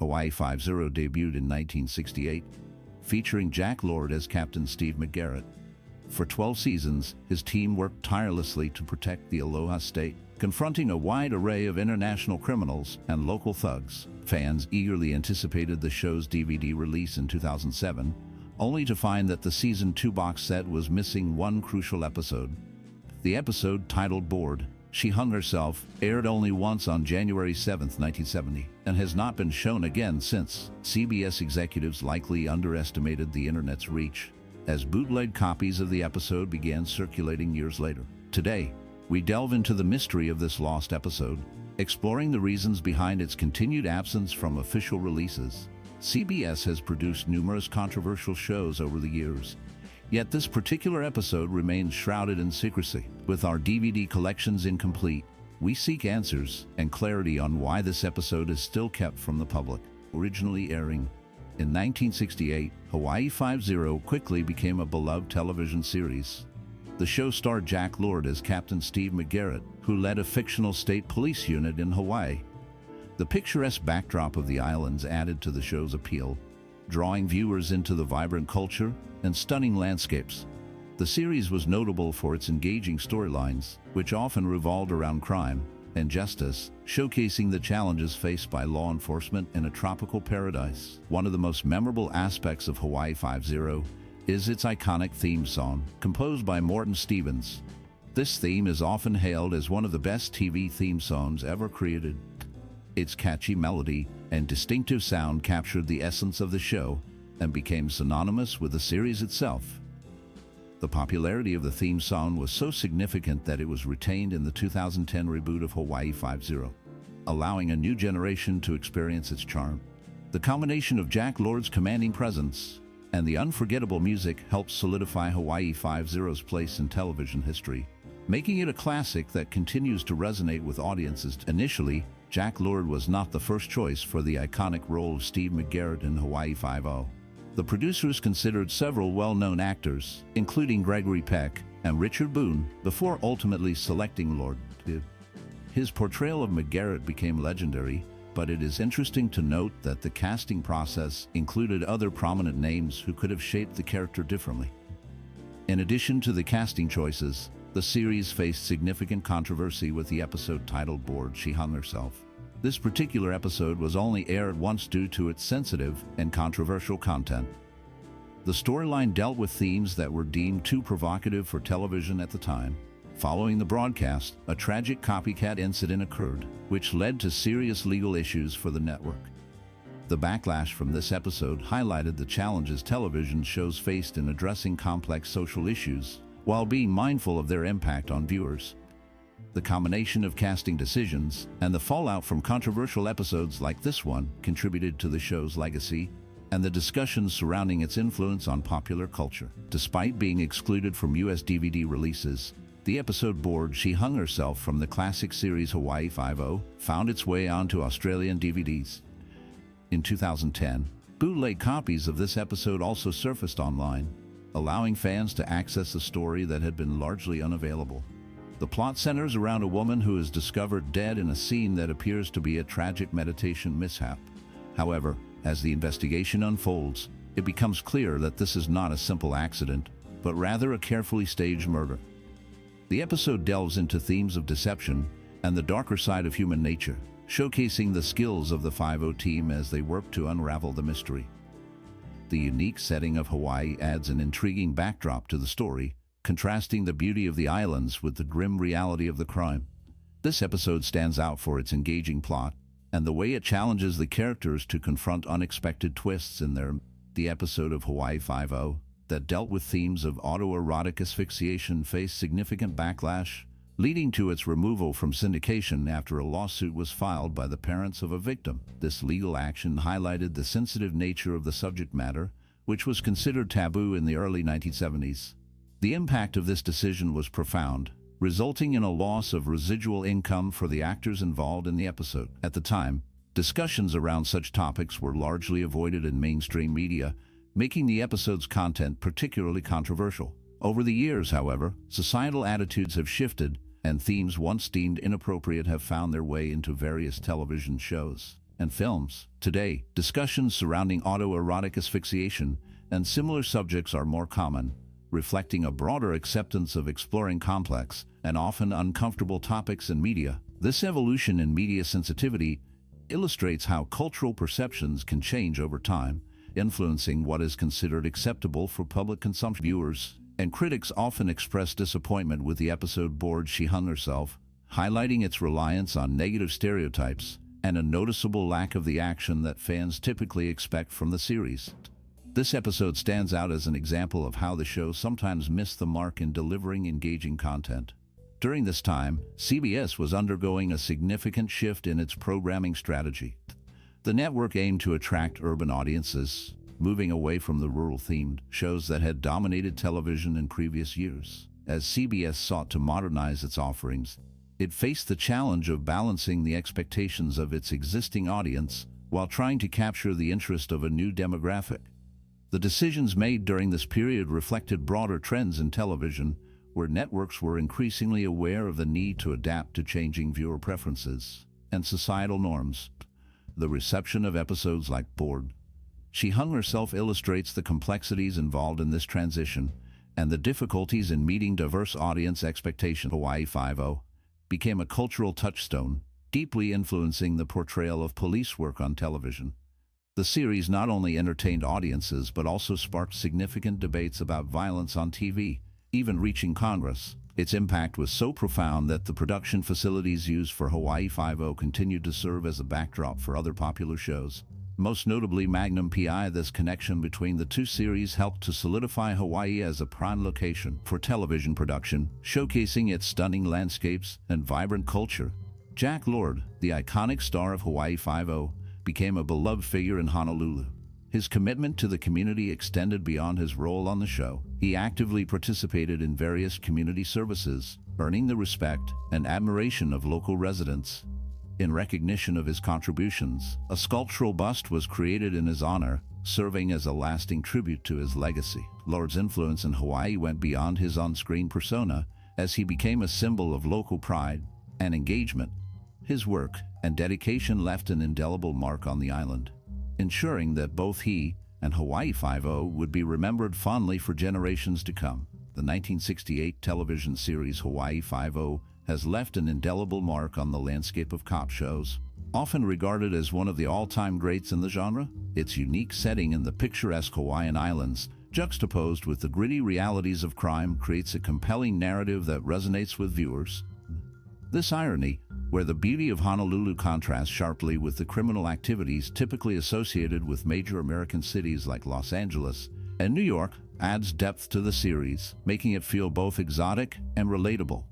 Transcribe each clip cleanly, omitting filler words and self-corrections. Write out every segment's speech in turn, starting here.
Hawaii Five-0 debuted in 1968, featuring Jack Lord as Captain Steve McGarrett. For 12 seasons, his team worked tirelessly to protect the Aloha State, confronting a wide array of international criminals and local thugs. Fans eagerly anticipated the show's DVD release in 2007, only to find that the Season 2 box set was missing one crucial episode. The episode, titled Bored, She Hung Herself, aired only once on January 7, 1970, and has not been shown again since. CBS executives likely underestimated the internet's reach, as bootleg copies of the episode began circulating years later. Today, we delve into the mystery of this lost episode, exploring the reasons behind its continued absence from official releases. CBS has produced numerous controversial shows over the years, yet this particular episode remains shrouded in secrecy. With our DVD collections incomplete, we seek answers and clarity on why this episode is still kept from the public. Originally airing in 1968, Hawaii Five-0 quickly became a beloved television series. The show starred Jack Lord as Captain Steve McGarrett, who led a fictional state police unit in Hawaii. The picturesque backdrop of the islands added to the show's appeal, drawing viewers into the vibrant culture and stunning landscapes. The series was notable for its engaging storylines, which often revolved around crime and justice, showcasing the challenges faced by law enforcement in a tropical paradise. One of the most memorable aspects of Hawaii Five-0 is its iconic theme song, composed by Morton Stevens. This theme is often hailed as one of the best TV theme songs ever created. Its catchy melody and distinctive sound captured the essence of the show and became synonymous with the series itself. The popularity of the theme song was so significant that it was retained in the 2010 reboot of Hawaii Five-0, allowing a new generation to experience its charm. The combination of Jack Lord's commanding presence and the unforgettable music helped solidify Hawaii Five-0's place in television history, making it a classic that continues to resonate with audiences. Initially, Jack Lord was not the first choice for the iconic role of Steve McGarrett in Hawaii Five-0. The producers considered several well-known actors, including Gregory Peck and Richard Boone, before ultimately selecting Lord. His portrayal of McGarrett became legendary, but it is interesting to note that the casting process included other prominent names who could have shaped the character differently. In addition to the casting choices, the series faced significant controversy with the episode titled Bored, She Hung Herself. This particular episode was only aired once due to its sensitive and controversial content. The storyline dealt with themes that were deemed too provocative for television at the time. Following the broadcast, a tragic copycat incident occurred, which led to serious legal issues for the network. The backlash from this episode highlighted the challenges television shows faced in addressing complex social issues, while being mindful of their impact on viewers. The combination of casting decisions and the fallout from controversial episodes like this one contributed to the show's legacy and the discussions surrounding its influence on popular culture. Despite being excluded from US DVD releases, the episode Bored, She Hung Herself from the classic series Hawaii Five-0 found its way onto Australian DVDs. In 2010, bootleg copies of this episode also surfaced online, allowing fans to access a story that had been largely unavailable. The plot centers around a woman who is discovered dead in a scene that appears to be a tragic meditation mishap. However, as the investigation unfolds, it becomes clear that this is not a simple accident, but rather a carefully staged murder. The episode delves into themes of deception and the darker side of human nature, showcasing the skills of the Five-0 team as they work to unravel the mystery. The unique setting of Hawaii adds an intriguing backdrop to the story, contrasting the beauty of the islands with the grim reality of the crime. This episode stands out for its engaging plot and the way it challenges the characters to confront unexpected twists in the episode of Hawaii Five-0 that dealt with themes of autoerotic asphyxiation faced significant backlash, leading to its removal from syndication after a lawsuit was filed by the parents of a victim. This legal action highlighted the sensitive nature of the subject matter, which was considered taboo in the early 1970s. The impact of this decision was profound, resulting in a loss of residual income for the actors involved in the episode. At the time, discussions around such topics were largely avoided in mainstream media, making the episode's content particularly controversial. Over the years, however, societal attitudes have shifted, and themes once deemed inappropriate have found their way into various television shows. and films. Today, discussions surrounding autoerotic asphyxiation and similar subjects are more common, reflecting a broader acceptance of exploring complex and often uncomfortable topics in media. This evolution in media sensitivity illustrates how cultural perceptions can change over time, influencing what is considered acceptable for public consumption. Viewers and critics often express disappointment with the episode Bored She Hung Herself, highlighting its reliance on negative stereotypes and a noticeable lack of the action that fans typically expect from the series. This episode stands out as an example of how the show sometimes missed the mark in delivering engaging content. During this time, CBS was undergoing a significant shift in its programming strategy. The network aimed to attract urban audiences, moving away from the rural-themed shows that had dominated television in previous years. As CBS sought to modernize its offerings, it faced the challenge of balancing the expectations of its existing audience while trying to capture the interest of a new demographic. The decisions made during this period reflected broader trends in television, where networks were increasingly aware of the need to adapt to changing viewer preferences and societal norms. The reception of episodes like Bored She Hung Herself illustrates the complexities involved in this transition and the difficulties in meeting diverse audience expectations. Hawaii Five-0 became a cultural touchstone, deeply influencing the portrayal of police work on television. The series not only entertained audiences but also sparked significant debates about violence on TV, even reaching Congress. Its impact was so profound that the production facilities used for Hawaii Five-0 continued to serve as a backdrop for other popular shows, most notably Magnum P.I. This connection between the two series helped to solidify Hawaii as a prime location for television production, showcasing its stunning landscapes and vibrant culture. Jack Lord, the iconic star of Hawaii Five-0, became a beloved figure in Honolulu. His commitment to the community extended beyond his role on the show. He actively participated in various community services, earning the respect and admiration of local residents. In recognition of his contributions, a sculptural bust was created in his honor, serving as a lasting tribute to his legacy. Lord's influence in Hawaii went beyond his on-screen persona, as he became a symbol of local pride and engagement. His work and dedication left an indelible mark on the island, ensuring that both he and Hawaii Five-0 would be remembered fondly for generations to come. The 1968 television series Hawaii Five-0 has left an indelible mark on the landscape of cop shows. Often regarded as one of the all-time greats in the genre, its unique setting in the picturesque Hawaiian Islands, juxtaposed with the gritty realities of crime, creates a compelling narrative that resonates with viewers. This irony, where the beauty of Honolulu contrasts sharply with the criminal activities typically associated with major American cities like Los Angeles and New York, adds depth to the series, making it feel both exotic and relatable.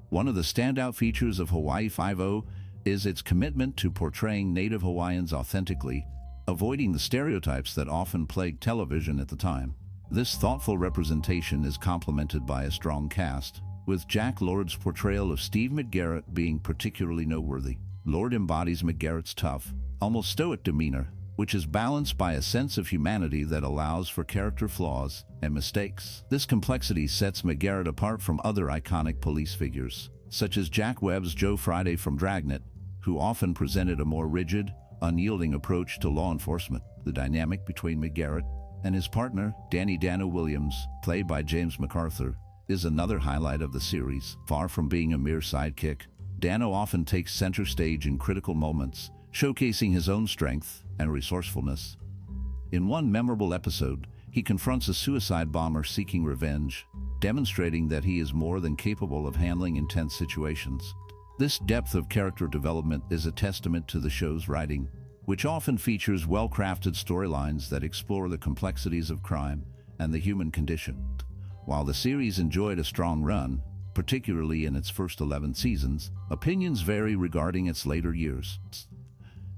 One of the standout features of Hawaii Five-0 is its commitment to portraying Native Hawaiians authentically, avoiding the stereotypes that often plagued television at the time. This thoughtful representation is complemented by a strong cast, with Jack Lord's portrayal of Steve McGarrett being particularly noteworthy. Lord embodies McGarrett's tough, almost stoic demeanor, which is balanced by a sense of humanity that allows for character flaws and mistakes. This complexity sets McGarrett apart from other iconic police figures, such as Jack Webb's Joe Friday from Dragnet, who often presented a more rigid, unyielding approach to law enforcement. The dynamic between McGarrett and his partner, Danny Dano Williams, played by James MacArthur, is another highlight of the series. Far from being a mere sidekick, Dano often takes center stage in critical moments, showcasing his own strength and resourcefulness. In one memorable episode, he confronts a suicide bomber seeking revenge, demonstrating that he is more than capable of handling intense situations. This depth of character development is a testament to the show's writing, which often features well-crafted storylines that explore the complexities of crime and the human condition. While the series enjoyed a strong run, particularly in its first 11 seasons, opinions vary regarding its later years.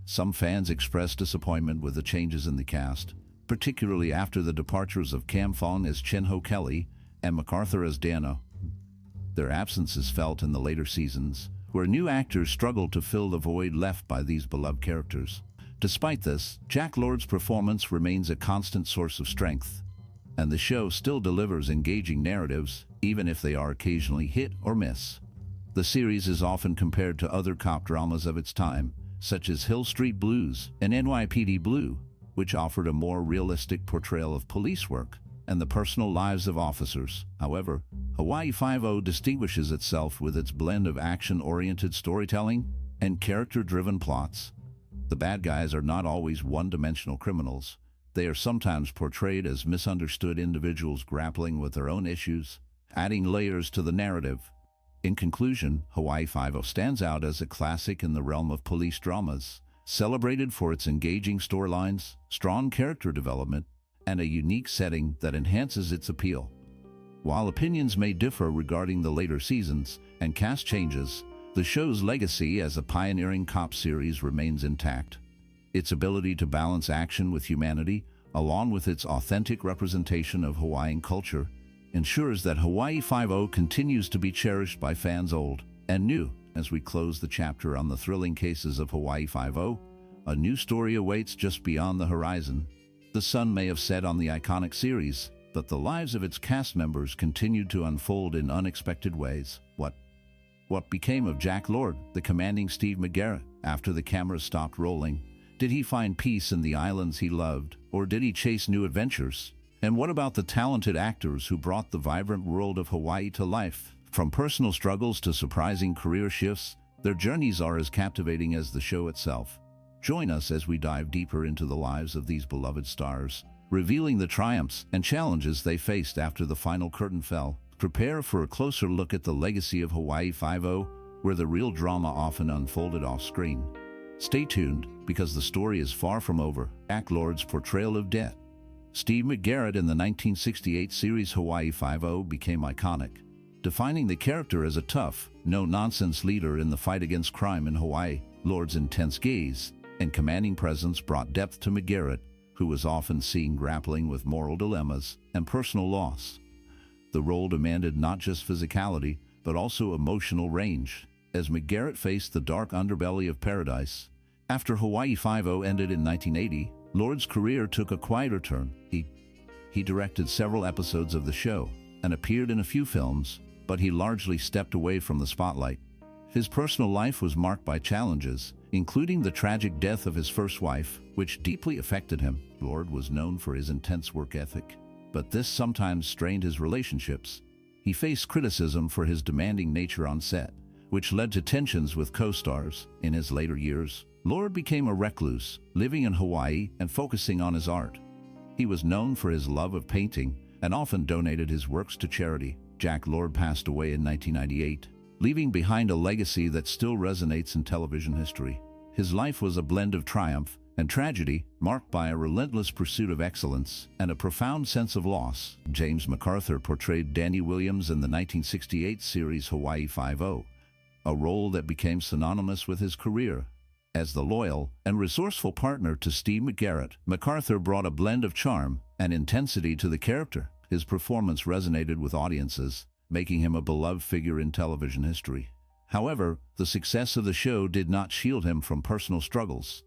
Some fans expressed disappointment with the changes in the cast, particularly after the departures of Cam Fong as Chin-Ho Kelly and MacArthur as Dano. Their absence is felt in the later seasons, where new actors struggled to fill the void left by these beloved characters. Despite this, Jack Lord's performance remains a constant source of strength, and the show still delivers engaging narratives, even if they are occasionally hit or miss. The series is often compared to other cop dramas of its time, such as Hill Street Blues and NYPD Blue, which offered a more realistic portrayal of police work and the personal lives of officers. However, Hawaii Five-0 distinguishes itself with its blend of action-oriented storytelling and character-driven plots. The bad guys are not always one-dimensional criminals. They are sometimes portrayed as misunderstood individuals grappling with their own issues, adding layers to the narrative. In conclusion, Hawaii Five-0 stands out as a classic in the realm of police dramas, celebrated for its engaging storylines, strong character development, and a unique setting that enhances its appeal. While opinions may differ regarding the later seasons and cast changes, the show's legacy as a pioneering cop series remains intact. Its ability to balance action with humanity, along with its authentic representation of Hawaiian culture, ensures that Hawaii Five-0 continues to be cherished by fans old and new. As we close the chapter on the thrilling cases of Hawaii Five-0, a new story awaits just beyond the horizon. The sun may have set on the iconic series, but the lives of its cast members continued to unfold in unexpected ways. What became of Jack Lord, the commanding Steve McGarrett, after the cameras stopped rolling? Did he find peace in the islands he loved, or did he chase new adventures? And what about the talented actors who brought the vibrant world of Hawaii to life? From personal struggles to surprising career shifts, their journeys are as captivating as the show itself. Join us as we dive deeper into the lives of these beloved stars, revealing the triumphs and challenges they faced after the final curtain fell. Prepare for a closer look at the legacy of Hawaii Five-0, where the real drama often unfolded off-screen. Stay tuned, because the story is far from over. Jack Lord's portrayal of death. Steve McGarrett in the 1968 series Hawaii Five-0 became iconic, defining the character as a tough, no-nonsense leader in the fight against crime in Hawaii. Lord's intense gaze and commanding presence brought depth to McGarrett, who was often seen grappling with moral dilemmas and personal loss. The role demanded not just physicality, but also emotional range, as McGarrett faced the dark underbelly of paradise. After Hawaii Five-0 ended in 1980, Lord's career took a quieter turn. He directed several episodes of the show and appeared in a few films, but he largely stepped away from the spotlight. His personal life was marked by challenges, including the tragic death of his first wife, which deeply affected him. Lord was known for his intense work ethic, but this sometimes strained his relationships. He faced criticism for his demanding nature on set, which led to tensions with co-stars. In his later years, Lord became a recluse, living in Hawaii and focusing on his art. He was known for his love of painting and often donated his works to charity. Jack Lord passed away in 1998, leaving behind a legacy that still resonates in television history. His life was a blend of triumph and tragedy, marked by a relentless pursuit of excellence and a profound sense of loss. James MacArthur portrayed Danny Williams in the 1968 series Hawaii Five-0, a role that became synonymous with his career. As the loyal and resourceful partner to Steve McGarrett, MacArthur brought a blend of charm and intensity to the character. His performance resonated with audiences, making him a beloved figure in television history. However, the success of the show did not shield him from personal struggles.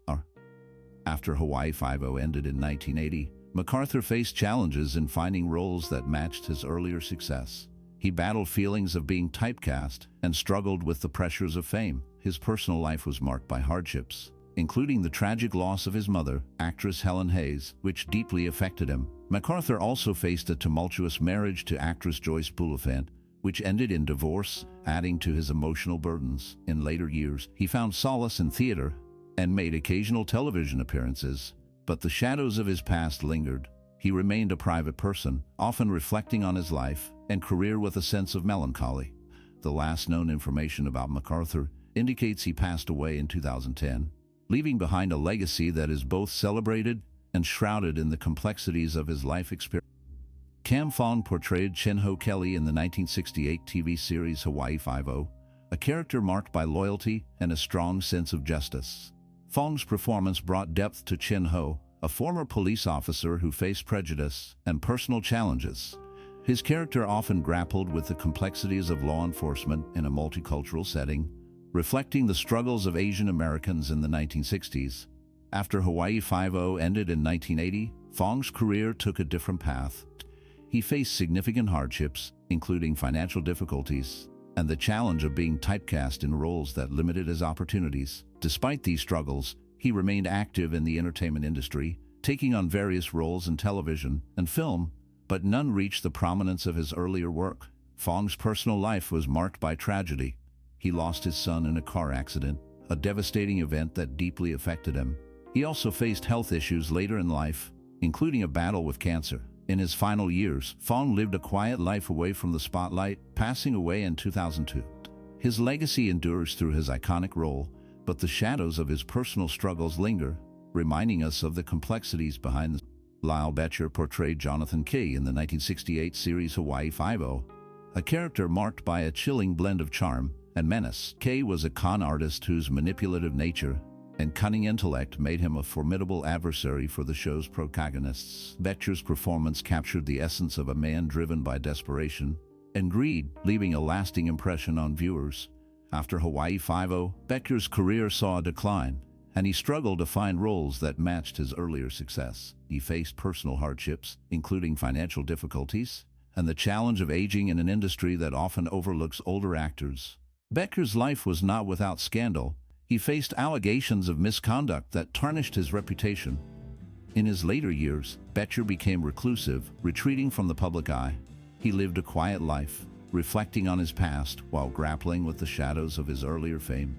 After Hawaii Five-0 ended in 1980, MacArthur faced challenges in finding roles that matched his earlier success. He battled feelings of being typecast and struggled with the pressures of fame. His personal life was marked by hardships, including the tragic loss of his mother, actress Helen Hayes, which deeply affected him. MacArthur also faced a tumultuous marriage to actress Joyce Bulifant, which ended in divorce, adding to his emotional burdens. In later years, he found solace in theater and made occasional television appearances, but the shadows of his past lingered. He remained a private person, often reflecting on his life and career with a sense of melancholy. The last known information about MacArthur indicates he passed away in 2010, leaving behind a legacy that is both celebrated and shrouded in the complexities of his life experience. Cam Fong portrayed Chen-Ho Kelly in the 1968 TV series Hawaii Five-0, a character marked by loyalty and a strong sense of justice. Fong's performance brought depth to Chen-Ho, a former police officer who faced prejudice and personal challenges. His character often grappled with the complexities of law enforcement in a multicultural setting, reflecting the struggles of Asian Americans in the 1960s. After Hawaii Five-0 ended in 1980, Fong's career took a different path. He faced significant hardships, including financial difficulties, and the challenge of being typecast in roles that limited his opportunities. Despite these struggles, he remained active in the entertainment industry, taking on various roles in television and film, but none reached the prominence of his earlier work. Phong personal life was marked by tragedy. He lost his son in a car accident, a devastating event that deeply affected him. He also faced health issues later in life, including a battle with cancer. In his final years, Phong lived a quiet life away from the spotlight, passing away in 2002. His legacy endures through his iconic role, but the shadows of his personal struggles linger, reminding us of the complexities behind the Lyle Betcher portrayed Jonathan Kay in the 1968 series Hawaii Five-0, a character marked by a chilling blend of charm and menace. Kay was a con artist whose manipulative nature and cunning intellect made him a formidable adversary for the show's protagonists. Betcher's performance captured the essence of a man driven by desperation and greed, leaving a lasting impression on viewers. After Hawaii Five-0, Betcher's career saw a decline, and he struggled to find roles that matched his earlier success. He faced personal hardships, including financial difficulties, and the challenge of aging in an industry that often overlooks older actors. Betcher's life was not without scandal. He faced allegations of misconduct that tarnished his reputation. In his later years, Betcher became reclusive, retreating from the public eye. He lived a quiet life, reflecting on his past while grappling with the shadows of his earlier fame.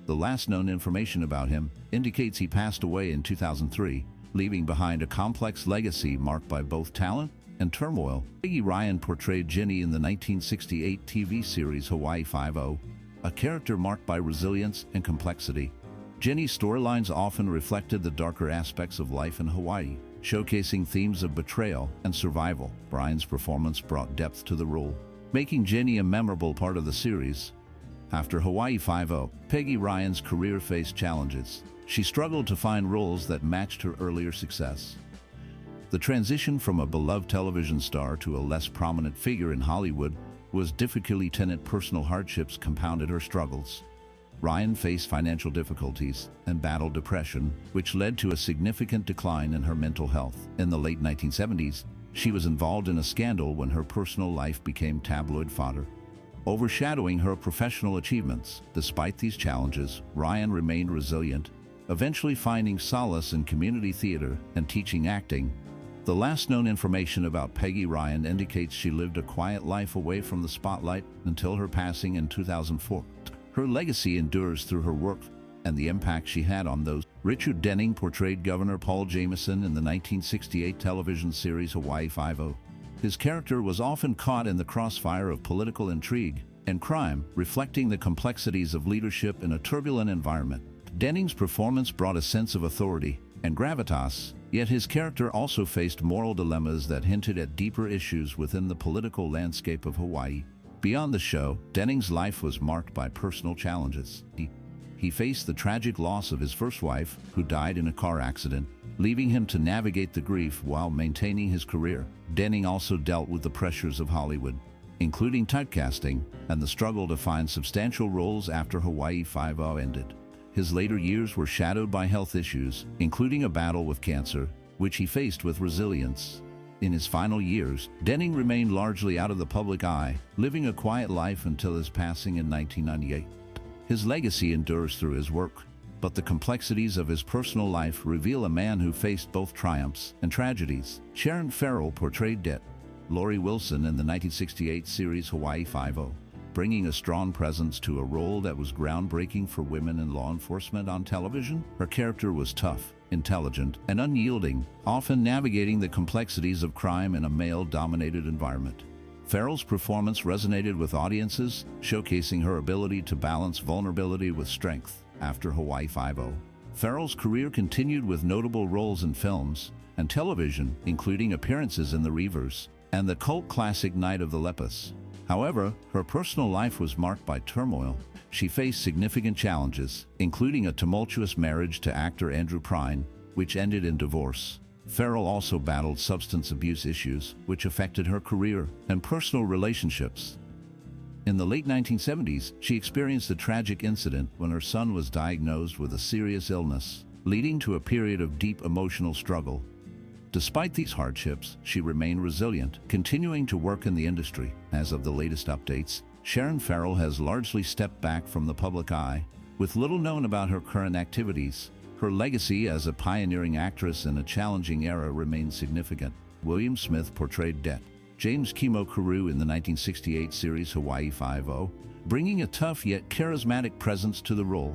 The last known information about him indicates he passed away in 2003, leaving behind a complex legacy marked by both talent and turmoil. Peggy Ryan portrayed Ginny in the 1968 TV series Hawaii Five-0, a character marked by resilience and complexity. Ginny's storylines often reflected the darker aspects of life in Hawaii, showcasing themes of betrayal and survival. Ryan's performance brought depth to the role, making Ginny a memorable part of the series. After Hawaii Five-0, Peggy Ryan's career faced challenges. She struggled to find roles that matched her earlier success. The transition from a beloved television star to a less prominent figure in Hollywood was difficult. Personal hardships compounded her struggles. Ryan faced financial difficulties and battled depression, which led to a significant decline in her mental health. In the late 1970s, she was involved in a scandal when her personal life became tabloid fodder, overshadowing her professional achievements. Despite these challenges, Ryan remained resilient, eventually finding solace in community theater and teaching acting. The last known information about Peggy Ryan indicates she lived a quiet life away from the spotlight until her passing in 2004. Her legacy endures through her work and the impact she had on those. Richard Denning portrayed Governor Paul Jameson in the 1968 television series Hawaii Five-0. His character was often caught in the crossfire of political intrigue and crime, reflecting the complexities of leadership in a turbulent environment. Denning's performance brought a sense of authority and gravitas, yet his character also faced moral dilemmas that hinted at deeper issues within the political landscape of Hawaii. Beyond the show, Denning's life was marked by personal challenges. He faced the tragic loss of his first wife, who died in a car accident, leaving him to navigate the grief while maintaining his career. Denning also dealt with the pressures of Hollywood, including typecasting and the struggle to find substantial roles after Hawaii Five-0 ended. His later years were shadowed by health issues, including a battle with cancer, which he faced with resilience. In his final years, Denning remained largely out of the public eye, living a quiet life until his passing in 1998. His legacy endures through his work, but the complexities of his personal life reveal a man who faced both triumphs and tragedies. Sharon Farrell portrayed Lori Wilson in the 1968 series Hawaii Five-0, bringing a strong presence to a role that was groundbreaking for women in law enforcement on television. Her character was tough, intelligent, and unyielding, often navigating the complexities of crime in a male-dominated environment. Farrell's performance resonated with audiences, showcasing her ability to balance vulnerability with strength. After Hawaii Five-0, Farrell's career continued with notable roles in films and television, including appearances in The Reavers and the cult classic Night of the Lepus. However, her personal life was marked by turmoil. She faced significant challenges, including a tumultuous marriage to actor Andrew Prine, which ended in divorce. Farrell also battled substance abuse issues, which affected her career and personal relationships. In the late 1970s, she experienced a tragic incident when her son was diagnosed with a serious illness, leading to a period of deep emotional struggle. Despite these hardships, she remained resilient, continuing to work in the industry. As of the latest updates, Sharon Farrell has largely stepped back from the public eye, With little known about her current activities, her legacy as a pioneering actress in a challenging era remains significant. William Smith portrayed Det. James Kimo Carew in the 1968 series Hawaii Five-0, bringing a tough yet charismatic presence to the role.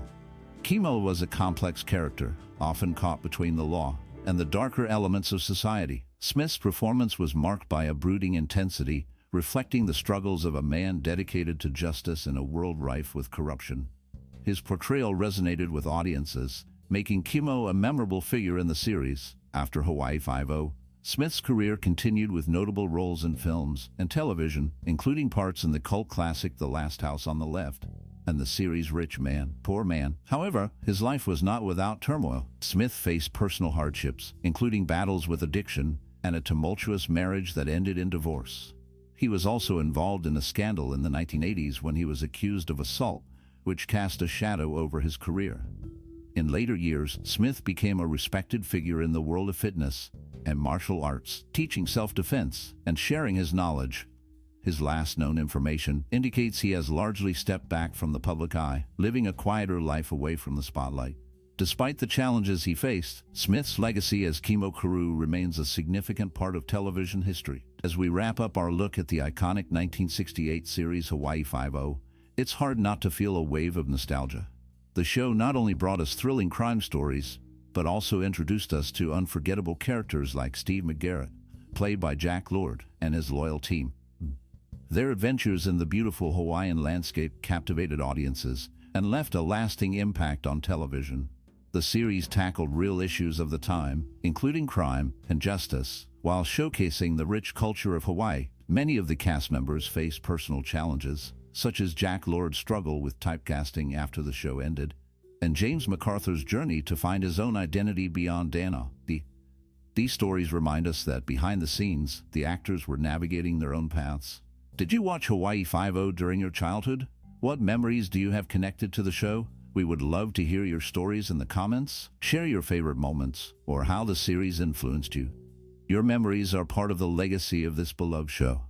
Kimo was a complex character, often caught between the law and the darker elements of society. Smith's performance was marked by a brooding intensity, reflecting the struggles of a man dedicated to justice in a world rife with corruption. His portrayal resonated with audiences, making Kimo a memorable figure in the series. After Hawaii Five-0, Smith's career continued with notable roles in films and television, including parts in the cult classic The Last House on the Left and the series Rich Man, Poor Man. However, his life was not without turmoil. Smith faced personal hardships, including battles with addiction and a tumultuous marriage that ended in divorce. He was also involved in a scandal in the 1980s when he was accused of assault, which cast a shadow over his career. In later years, Smith became a respected figure in the world of fitness and martial arts, teaching self-defense and sharing his knowledge. His last known information indicates he has largely stepped back from the public eye, living a quieter life away from the spotlight. Despite the challenges he faced, Smith's legacy as Kimo Carew remains a significant part of television history. As we wrap up our look at the iconic 1968 series Hawaii Five-0, it's hard not to feel a wave of nostalgia. The show not only brought us thrilling crime stories, but also introduced us to unforgettable characters like Steve McGarrett, played by Jack Lord, and his loyal team. Their adventures in the beautiful Hawaiian landscape captivated audiences and left a lasting impact on television. The series tackled real issues of the time, including crime and justice, while showcasing the rich culture of Hawaii. Many of the cast members faced personal challenges, such as Jack Lord's struggle with typecasting after the show ended, and James MacArthur's journey to find his own identity beyond Dana. These stories remind us that behind the scenes, the actors were navigating their own paths. Did you watch Hawaii Five-0 during your childhood? What memories do you have connected to the show? We would love to hear your stories in the comments. Share your favorite moments or how the series influenced you. Your memories are part of the legacy of this beloved show.